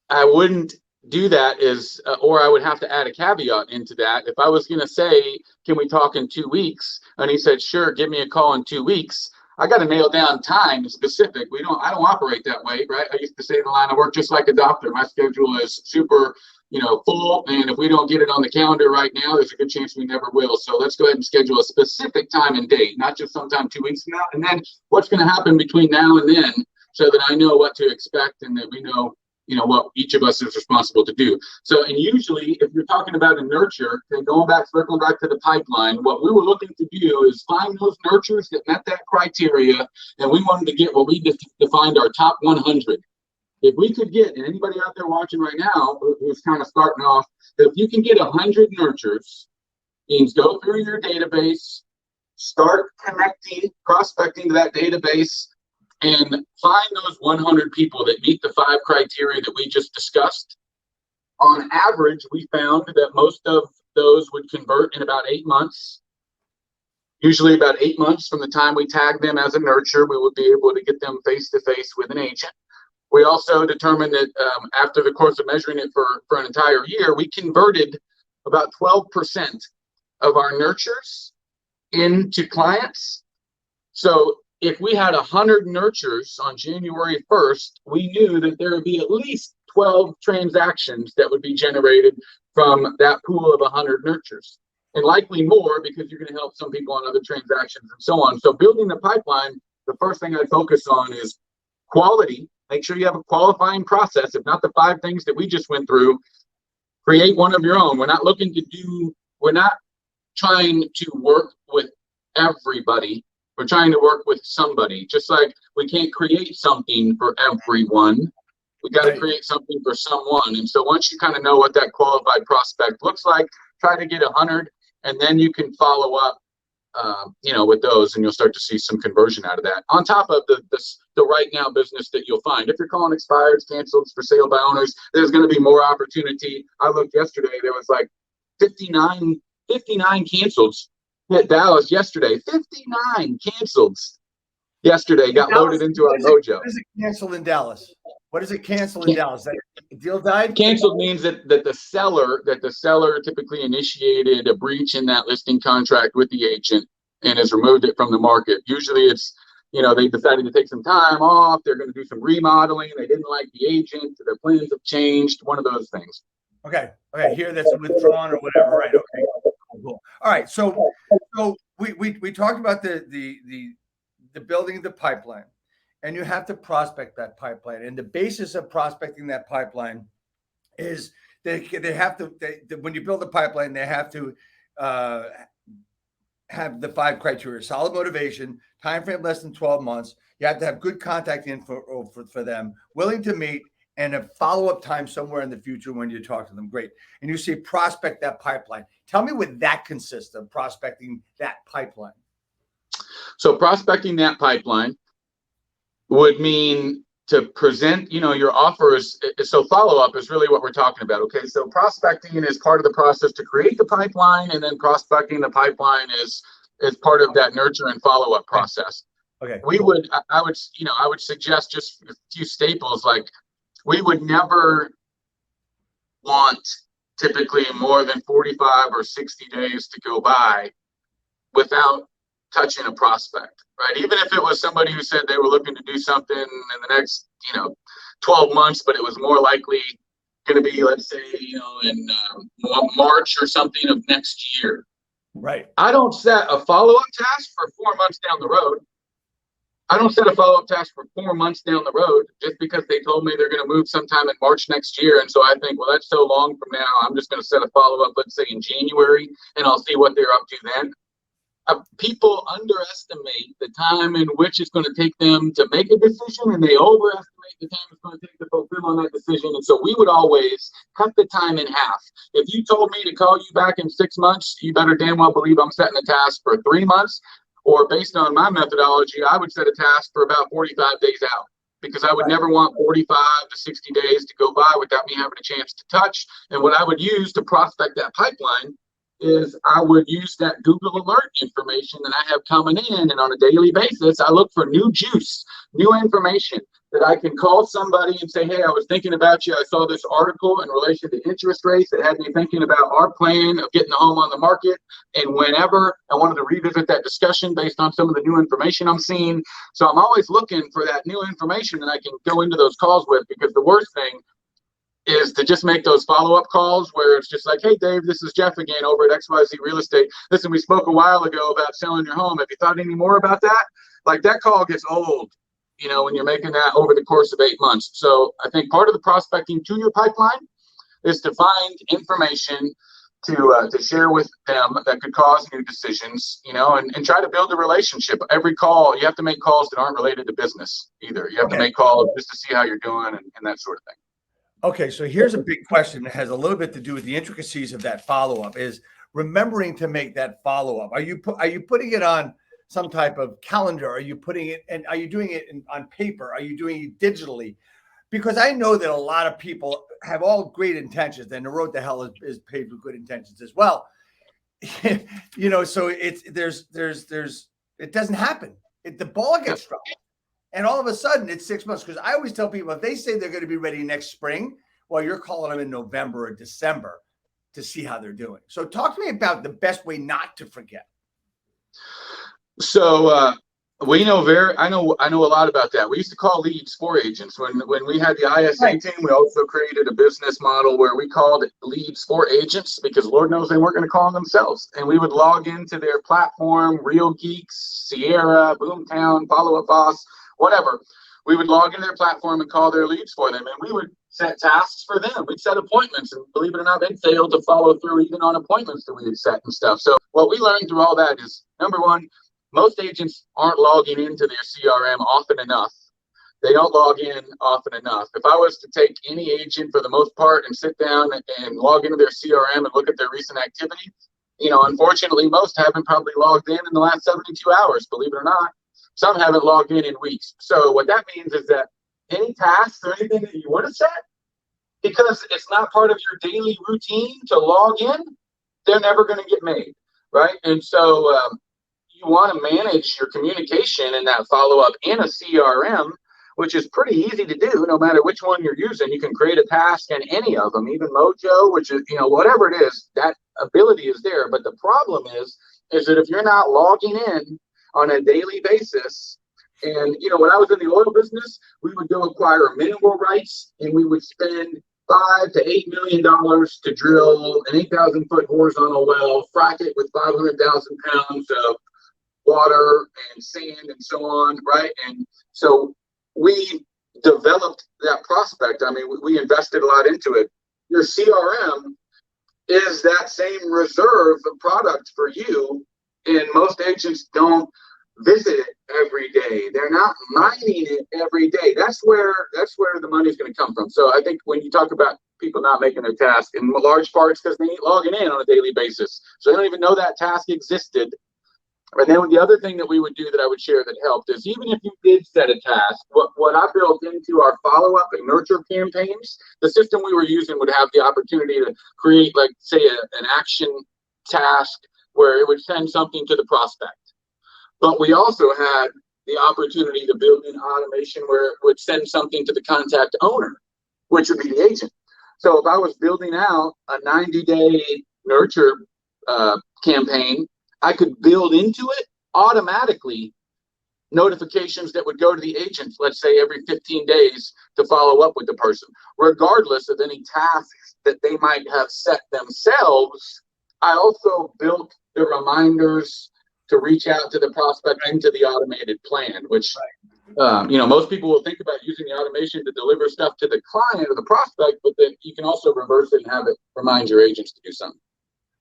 I wouldn't do that is, or I would have to add a caveat into that. If I was going to say, can we talk in 2 weeks? And he said, sure, give me a call in 2 weeks. I got to nail down time specific. I don't operate that way, right? I used to say in the line, I work just like a doctor. My schedule is super, full. And if we don't get it on the calendar right now, there's a good chance we never will. So let's go ahead and schedule a specific time and date, not just sometime 2 weeks from now. And then what's going to happen between now and then, so that I know what to expect and that we know what each of us is responsible to do. So, and usually if you're talking about a nurture, and circling back to the pipeline, what we were looking to do is find those nurtures that met that criteria, and we wanted to get what we defined our top 100. If we could get, and anybody out there watching right now who's kind of starting off, if you can get 100 nurtures, means go through your database, start prospecting to that database, and find those 100 people that meet the 5 criteria that we just discussed. On average, we found that most of those would convert in about 8 months. Usually about 8 months from the time we tag them as a nurture, we would be able to get them face-to-face with an agent. We also determined that after the course of measuring it for an entire year, we converted about 12% of our nurtures into clients. So if we had 100 nurtures on January 1st, we knew that there would be at least 12 transactions that would be generated from that pool of 100 nurtures, and likely more because you're going to help some people on other transactions and so on. So building the pipeline, the first thing I focus on is quality. Make sure you have a qualifying process. If not the 5 things that we just went through, create one of your own. We're not trying to work with everybody. We're trying to work with somebody. Just like we can't create something for everyone, we got to create something for someone. And so once you kind of know what that qualified prospect looks like, try to get 100, and then you can follow up, with those, and you'll start to see some conversion out of that. On top of the right now business that you'll find. If you're calling expireds, canceleds, for sale by owners, there's going to be more opportunity. I looked yesterday, there was like 59 canceleds hit Dallas yesterday. 59 canceleds yesterday got loaded into our mojo. What is it canceled in Dallas? What is it canceled in Dallas? That deal died? Canceled means that the seller typically initiated a breach in that listing contract with the agent and has removed it from the market. Usually it's, they decided to take some time off. They're going to do some remodeling. They didn't like the agent. Their plans have changed. One of those things. Okay. Here that's withdrawn or whatever. Right. Okay. Cool. All right. So we talked about the building of the pipeline, and you have to prospect that pipeline. And the basis of prospecting that pipeline is they have to when you build a pipeline, they have to have the 5 criteria: solid motivation, time frame less than 12 months. You have to have good contact info for them, willing to meet, and a follow-up time somewhere in the future when you talk to them. Great. And you say prospect that pipeline. Tell me what that consists of, prospecting that pipeline. So prospecting that pipeline would mean to present, your offers. So follow-up is really what we're talking about. Okay. So prospecting is part of the process to create the pipeline, and then prospecting the pipeline is part of that nurture and follow-up process. Okay. I would suggest just a few staples. Like, we would never want typically more than 45 or 60 days to go by without touching a prospect, right? Even if it was somebody who said they were looking to do something in the next, 12 months, but it was more likely going to be, let's say, in March or something of next year. Right. I don't set a follow-up task for 4 months down the road. I don't set a follow-up task for 4 months down the road just because they told me they're going to move sometime in March next year. And so I think, well, that's so long from now. I'm just going to set a follow-up, let's say in January, and I'll see what they're up to then. People underestimate the time in which it's going to take them to make a decision, and they overestimate the time it's going to take to fulfill on that decision. And so we would always cut the time in half. If you told me to call you back in 6 months, you better damn well believe I'm setting a task for 3 months. Or based on my methodology, I would set a task for about 45 days out, because I would never want 45 to 60 days to go by without me having a chance to touch. And what I would use to prospect that pipeline is I would use that Google alert information that I have coming in, and on a daily basis, I look for new juice, new information that I can call somebody and say, hey, I was thinking about you. I saw this article in relation to interest rates that had me thinking about our plan of getting the home on the market. And whenever I wanted to revisit that discussion based on some of the new information I'm seeing. So I'm always looking for that new information that I can go into those calls with, because the worst thing is to just make those follow-up calls where it's just like, hey, Dave, this is Jeff again over at XYZ Real Estate. Listen, we spoke a while ago about selling your home. Have you thought any more about that? Like, that call gets old, when you're making that over the course of 8 months. So I think part of the prospecting to your pipeline is to find information to share with them that could cause new decisions, and try to build a relationship. Every call, you have to make calls that aren't related to business either. You have to make calls just to see how you're doing and that sort of thing. Okay, so here's a big question that has a little bit to do with the intricacies of that follow-up, is remembering to make that follow-up. Are you putting it on some type of calendar? Are you putting it, and are you doing it on paper? Are you doing it digitally? Because I know that a lot of people have all great intentions, and the road to hell is paved with good intentions as well. So it doesn't happen. The ball gets dropped, and all of a sudden it's 6 months. Because I always tell people, if they say they're going to be ready next spring, well, you're calling them in November or December to see how they're doing. So talk to me about the best way not to forget. So I know a lot about that. We used to call leads for agents. When we had the ISA team, we also created a business model where we called it leads for agents, because Lord knows they weren't going to call them themselves. And we would log into their platform, Real Geeks, Sierra, Boomtown, Follow Up Boss, whatever. We would log into their platform and call their leads for them. And we would set tasks for them. We'd set appointments, and believe it or not, they'd fail to follow through even on appointments that we had set and stuff. So what we learned through all that is, number one, most agents aren't logging into their CRM often enough. They don't log in often enough. If I was to take any agent for the most part and sit down and log into their CRM and look at their recent activity, unfortunately, most haven't probably logged in the last 72 hours, believe it or not. Some haven't logged in weeks. So what that means is that any tasks or anything that you would have set, because it's not part of your daily routine to log in, they're never going to get made, right? And so you want to manage your communication and that follow-up in a CRM, which is pretty easy to do no matter which one you're using. You can create a task in any of them, even Mojo, which is, whatever it is, that ability is there. But the problem is that if you're not logging in on a daily basis, and, when I was in the oil business, we would go acquire mineral rights, and we would spend $5 to $8 million to drill an 8,000-foot horizontal well, frack it with 500,000 pounds of water and sand and so on, right? And so we developed that prospect. I mean, we invested a lot into it. Your CRM is that same reserve product for you, and most agents don't visit it every day. They're not mining it every day. That's where the money's going to come from. So I think when you talk about people not making their task, in large parts because they ain't logging in on a daily basis, so they don't even know that task existed. And then the other thing that we would do that I would share that helped is, even if you did set a task, what I built into our follow-up and nurture campaigns, the system we were using would have the opportunity to create, like, say, an action task where it would send something to the prospect. But we also had the opportunity to build in automation where it would send something to the contact owner, which would be the agent. So if I was building out a 90-day nurture campaign, I could build into it automatically notifications that would go to the agents, let's say every 15 days, to follow up with the person, regardless of any tasks that they might have set themselves. I also built the reminders to reach out to the prospect into the automated plan, which, most people will think about using the automation to deliver stuff to the client or the prospect, but then you can also reverse it and have it remind your agents to do something.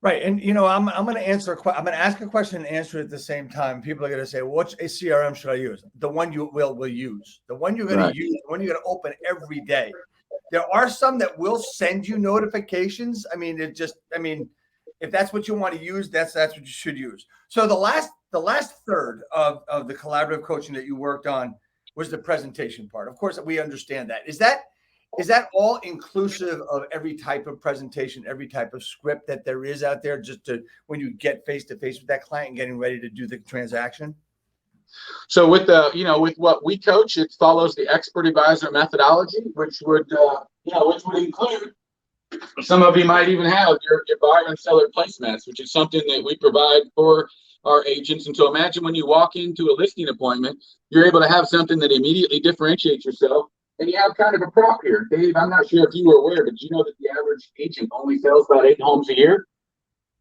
Right. And, I'm going to ask a question and answer it at the same time. People are going to say, well, which CRM should I use? The one you will use, the one you're going to use, the one you're going to open every day. There are some that will send you notifications. If that's what you want to use, that's what you should use. So the last third of the collaborative coaching that you worked on was the presentation part. Of course, we understand that. Is that all inclusive of every type of presentation, every type of script that there is out there, just to when you get face to face with that client and getting ready to do the transaction? So with what we coach, it follows the expert advisor methodology, which would include, some of you might even have your buyer and seller placemats, which is something that we provide for our agents. And so imagine when you walk into a listing appointment, you're able to have something that immediately differentiates yourself. And you have kind of a prop here. Dave, I'm not sure if you were aware, but you know that the average agent only sells about 8 homes a year?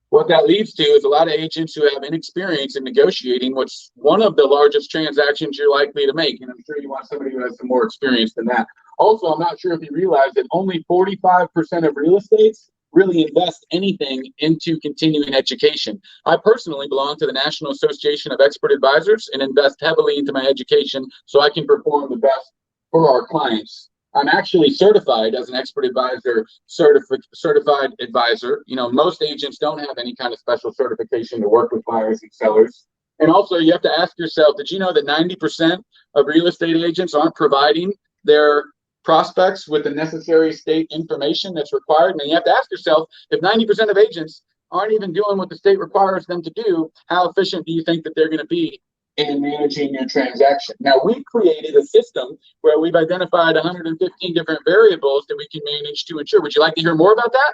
what that leads to is a lot of agents who have inexperience in negotiating what's one of the largest transactions you're likely to make. And I'm sure you want somebody who has some more experience than that. Also, I'm not sure if you realize that only 45% of real estates really invest anything into continuing education. I personally belong to the National Association of Expert Advisors and invest heavily into my education so I can perform the best for our clients. I'm actually certified as an expert advisor, certified advisor. You know, most agents don't have any kind of special certification to work with buyers and sellers. And also, you have to ask yourself, did you know that 90% of real estate agents aren't providing their prospects with the necessary state information that's required? And you have to ask yourself, if 90% of agents aren't even doing what the state requires them to do, how efficient do you think that they're going to be in managing your transaction? Now, we've created a system where we've identified 115 different variables that we can manage to ensure. Would you like to hear more about that?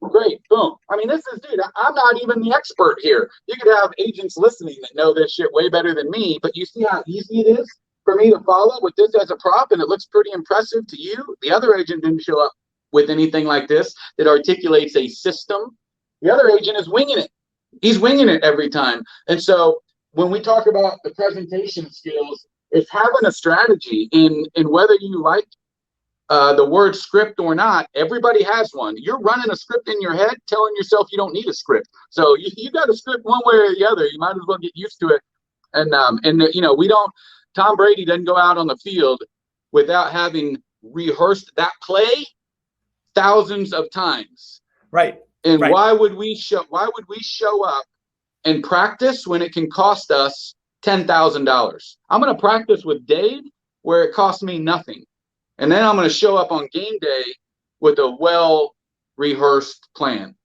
Great, boom. I mean, this is, dude, I'm not even the expert here. You could have agents listening that know this shit way better than me, but you see how easy it is for me to follow with this as a prop, and it looks pretty impressive to you. The other agent didn't show up with anything like this that articulates a system. The other agent is winging it. He's winging it every time. And so when we talk about the presentation skills, it's having a strategy in whether you like the word script or not. Everybody has one. You're running a script in your head, telling yourself you don't need a script. So you got a script one way or the other. You might as well get used to it. And you know, Tom Brady doesn't go out on the field without having rehearsed that play thousands of times. Right. And right. why would we show up and practice when it can cost us $10,000? I'm going to practice with Dave where it costs me nothing. And then I'm going to show up on game day with a well-rehearsed plan.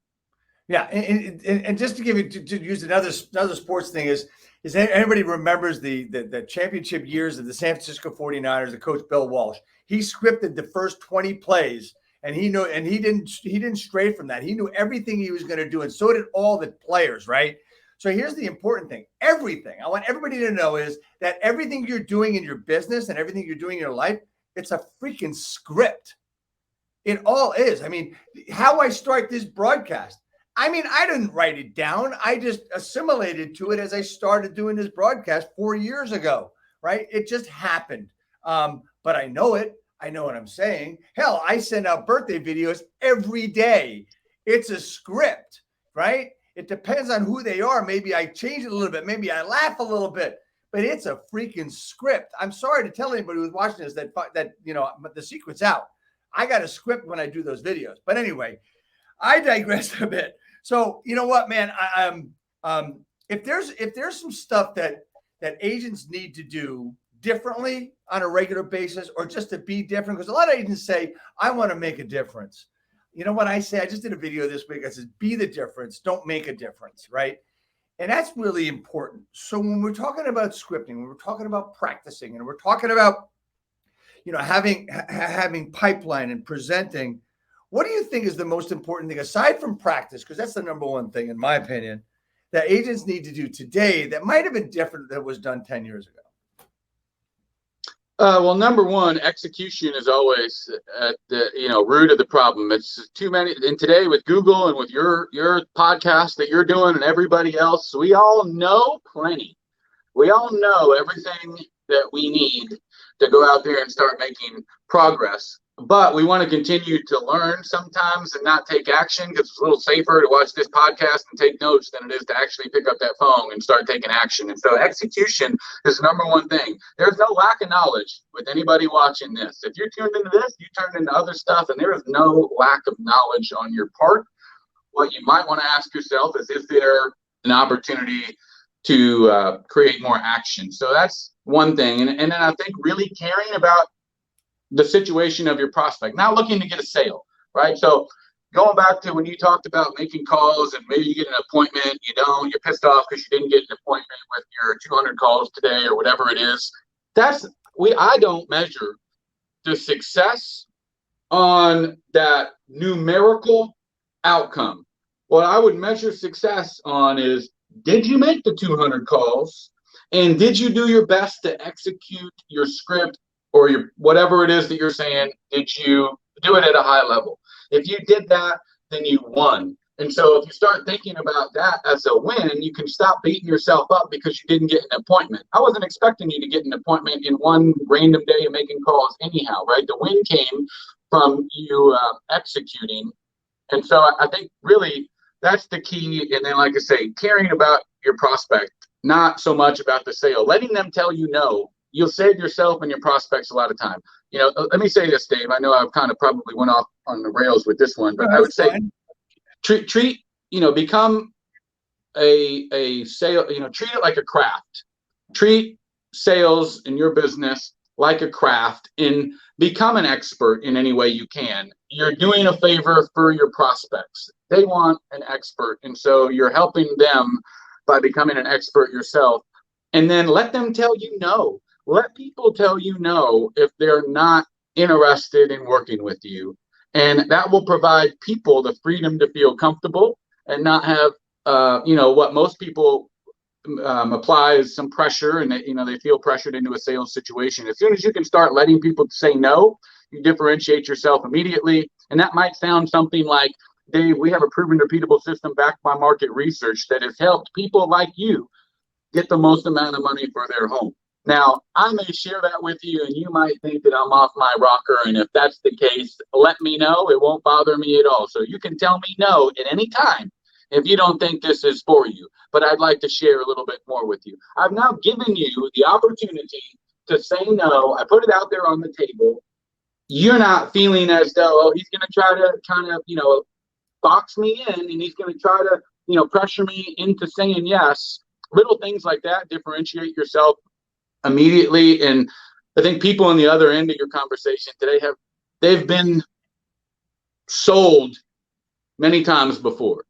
Yeah. And just to give you, to use another sports thing is anybody remembers the championship years of the San Francisco 49ers, the coach Bill Walsh. He scripted the first 20 plays, and he didn't stray from that. He knew everything he was going to do, and so did all the players, right? So here's the important thing. Everything I want everybody to know is that everything you're doing in your business and everything you're doing in your life, it's a freaking script. It all is. I mean, how I start this broadcast, I mean, I didn't write it down. I just assimilated to it as I started doing this broadcast 4 years ago, right? It just happened. But I know it. I know what I'm saying. Hell, I send out birthday videos every day. It's a script, right? It depends on who they are. Maybe I change it a little bit. Maybe I laugh a little bit, but it's a freaking script. I'm sorry to tell anybody who's watching this that you know, but the secret's out. I got a script when I do those videos. But anyway, I digress a bit. So you know what, man? If there's some stuff that agents need to do differently on a regular basis, or just to be different, because a lot of agents say, I want to make a difference. You know what I say? I just did a video this week. I said, be the difference. Don't make a difference, right? And that's really important. So when we're talking about scripting, when we're talking about practicing, and we're talking about, you know, having pipeline and presenting, what do you think is the most important thing aside from practice? Because that's the number one thing, in my opinion, that agents need to do today that might have been different than was done 10 years ago. Well, number one, execution is always at the root of the problem. It's too many. And today with Google and with your podcast that you're doing and everybody else, we all know plenty. We all know everything that we need to go out there and start making progress. But we want to continue to learn sometimes and not take action, because it's a little safer to watch this podcast and take notes than it is to actually pick up that phone and start taking action. And so execution is the number one thing. There's no lack of knowledge with anybody watching this. If you're tuned into this, you turn into other stuff, and there is no lack of knowledge on your part. What you might want to ask yourself is there an opportunity to create more action? So that's one thing. And then I think really caring about the situation of your prospect, not looking to get a sale, right? So going back to when you talked about making calls and maybe you get an appointment, you don't, you're pissed off because you didn't get an appointment with your 200 calls today or whatever it is. I don't measure the success on that numerical outcome. What I would measure success on is, did you make the 200 calls, and did you do your best to execute your script or your whatever it is that you're saying? Did you do it at a high level? If you did that, then you won. And so if you start thinking about that as a win, you can stop beating yourself up because you didn't get an appointment. I wasn't expecting you to get an appointment in one random day of making calls anyhow, right? The win came from you executing. And so I think really that's the key. And then, like I say, caring about your prospect, not so much about the sale, letting them tell you no. You'll save yourself and your prospects a lot of time. You know, let me say this, Dave. I know I've kind of probably went off on the rails with this one, but I would say treat, you know, become a sale, you know, treat it like a craft. Treat sales in your business like a craft, and become an expert in any way you can. You're doing a favor for your prospects. They want an expert, and so you're helping them by becoming an expert yourself. And then let them tell you no. Let people tell you no if they're not interested in working with you. And that will provide people the freedom to feel comfortable and not have, you know, what most people apply is some pressure, and they, you know, they feel pressured into a sales situation. As soon as you can start letting people say no, you differentiate yourself immediately. And that might sound something like, Dave, we have a proven repeatable system backed by market research that has helped people like you get the most amount of money for their home. Now, I may share that with you, and you might think that I'm off my rocker. And if that's the case, let me know. It won't bother me at all. So you can tell me no at any time if you don't think this is for you. But I'd like to share a little bit more with you. I've now given you the opportunity to say no. I put it out there on the table. You're not feeling as though, oh, he's going to try to kind of, you know, box me in, and he's going to try to, you know, pressure me into saying yes. Little things like that differentiate yourself immediately. And I think people on the other end of your conversation today they've been sold many times before,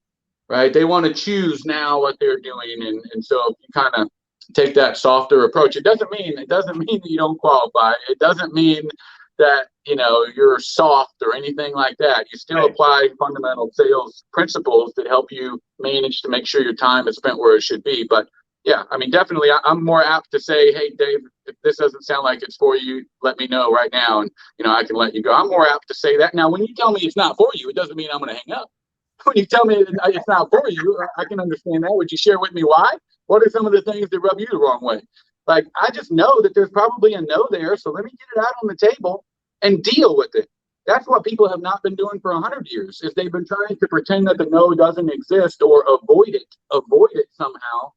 right? They want to choose now what they're doing. And so if you kind of take that softer approach, it doesn't mean that you don't qualify. It doesn't mean that, you know, you're soft or anything like that. You still apply fundamental sales principles that help you manage to make sure your time is spent where it should be. But yeah, I mean, definitely, I'm more apt to say, hey, Dave, if this doesn't sound like it's for you, let me know right now, and, you know, I can let you go. I'm more apt to say that. Now, when you tell me it's not for you, it doesn't mean I'm going to hang up. When you tell me it's not for you, I can understand that. Would you share with me why? What are some of the things that rub you the wrong way? Like, I just know that there's probably a no there, so let me get it out on the table and deal with it. That's what people have not been doing for 100 years, is they've been trying to pretend that the no doesn't exist or avoid it somehow,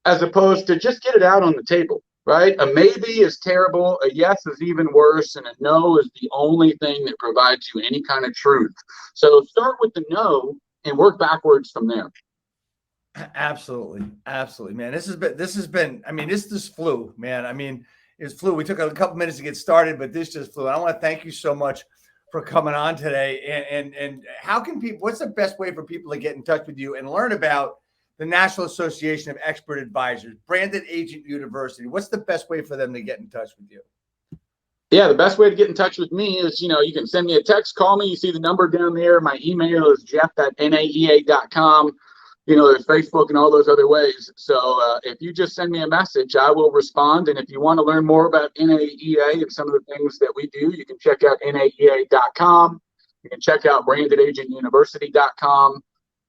as opposed to just get it out on the table, right? A maybe is terrible, a yes is even worse, and a no is the only thing that provides you any kind of truth. So start with the no and work backwards from there. Absolutely, man. This has been. I mean, this just flew, man. I mean, it's flew. We took a couple minutes to get started, but this just flew. I want to thank you so much for coming on today. And how can people? What's the best way for people to get in touch with you and learn about the National Association of Expert Advisors, Branded Agent University? What's the best way for them to get in touch with you? Yeah, the best way to get in touch with me is, you know, you can send me a text, call me. You see the number down there. My email is jeff@naea.com. You know, there's Facebook and all those other ways. So if you just send me a message, I will respond. And if you want to learn more about NAEA and some of the things that we do, you can check out naea.com. You can check out brandedagentuniversity.com.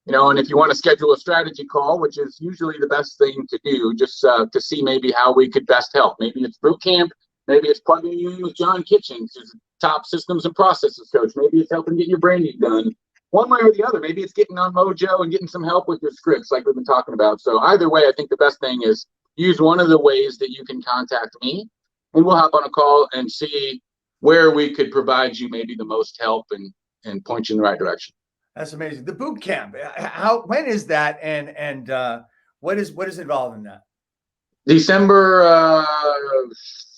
You know, and if you want to schedule a strategy call, which is usually the best thing to do, just to see maybe how we could best help. Maybe it's boot camp. Maybe it's plugging you in with John Kitchens, who's a top systems and processes coach. Maybe it's helping get your branding done. One way or the other. Maybe it's getting on Mojo and getting some help with your scripts like we've been talking about. So either way, I think the best thing is use one of the ways that you can contact me, and we'll hop on a call and see where we could provide you maybe the most help and point you in the right direction. That's amazing. The boot camp. When is that? And what is involved in that? December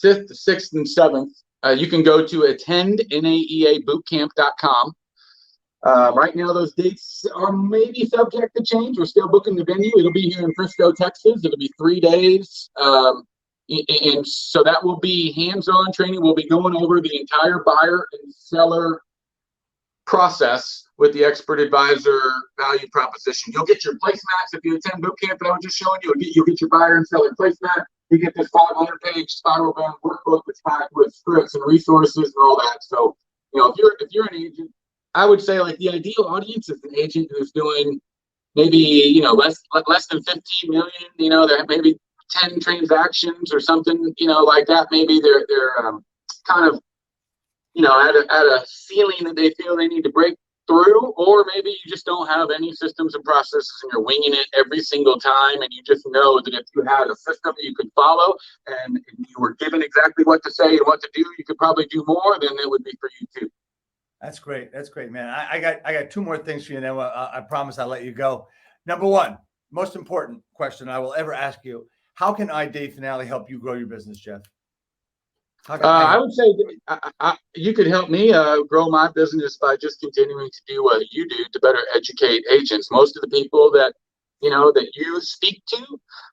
5th, 6th, and 7th. You can go to attendnaeabootcamp.com. Right now, those dates are maybe subject to change. We're still booking the venue. It'll be here in Frisco, Texas. It'll be 3 days. And so that will be hands-on training. We'll be going over the entire buyer and seller process with the expert advisor value proposition. You'll get your placemats if you attend boot camp that I was just showing you. You'll get your buyer and seller placemat. You get this 500-page spiral bound workbook that's packed with scripts and resources and all that. So, you know, if you're an agent I would say like the ideal audience is an agent who's doing maybe, less than 15 million, there maybe 10 transactions or something, like that. Maybe they're kind of, at a ceiling that they feel they need to break through, or maybe you just don't have any systems and processes and you're winging it every single time, and you just know that if you had a system that you could follow and you were given exactly what to say and what to do, you could probably do more, then it would be for you too. That's great. That's great, man. I got two more things for you, and then I promise I'll let you go. Number one, most important question I will ever ask you: how can I, Dave Finale, help you grow your business, Jeff? I would say you could help me grow my business by just continuing to do what you do to better educate agents. Most of the people that that you speak to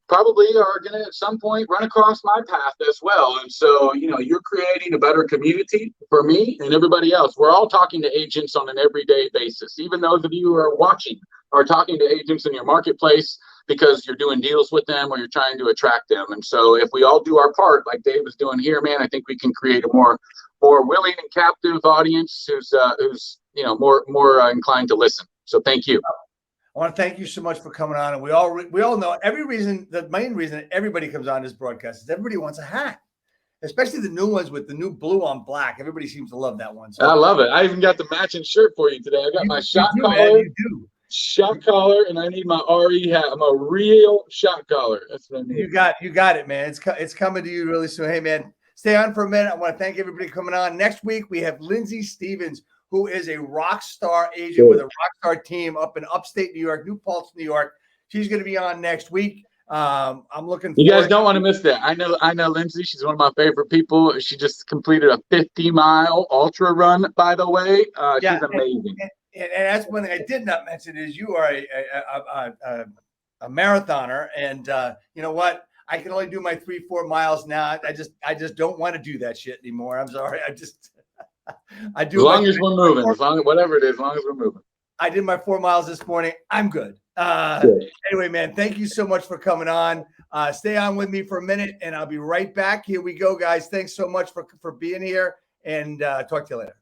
probably are going to at some point run across my path as well. And so, you're creating a better community for me and everybody else. We're all talking to agents on an everyday basis. Even those of you who are watching are talking to agents in your marketplace because you're doing deals with them or you're trying to attract them. And so if we all do our part, like Dave is doing here, man, I think we can create a more willing and captive audience who's more inclined to listen. So thank you. I want to thank you so much for coming on. And we all know the main reason everybody comes on this broadcast is everybody wants a hat, especially the new ones with the new blue on black. Everybody seems to love that one. So I love it. I even got the matching shirt for you today. I got my shot collar. Man, you do. Shot collar, and I need my RE hat. I'm a real shot collar. That's what I need. You got it, man. It's coming to you really soon. Hey, man, stay on for a minute. I want to thank everybody coming on. Next week we have Lindsay Stevens, who is a rock star agent with a rock star team up in upstate New York, New Paltz, New York. She's going to be on next week. I'm looking. You guys don't want to miss that. I know Lindsay. She's one of my favorite people. She just completed a 50-mile ultra run, by the way. She's amazing. And that's one thing I did not mention is you are a marathoner, and you know what? I can only do my 3-4 miles now. I just don't want to do that shit anymore. I'm sorry. I do. As long as we're moving, whatever it is, as long as we're moving. I did my 4 miles this morning. I'm good. Anyway, man, thank you so much for coming on. Stay on with me for a minute, and I'll be right back. Here we go, guys. Thanks so much for being here, and talk to you later.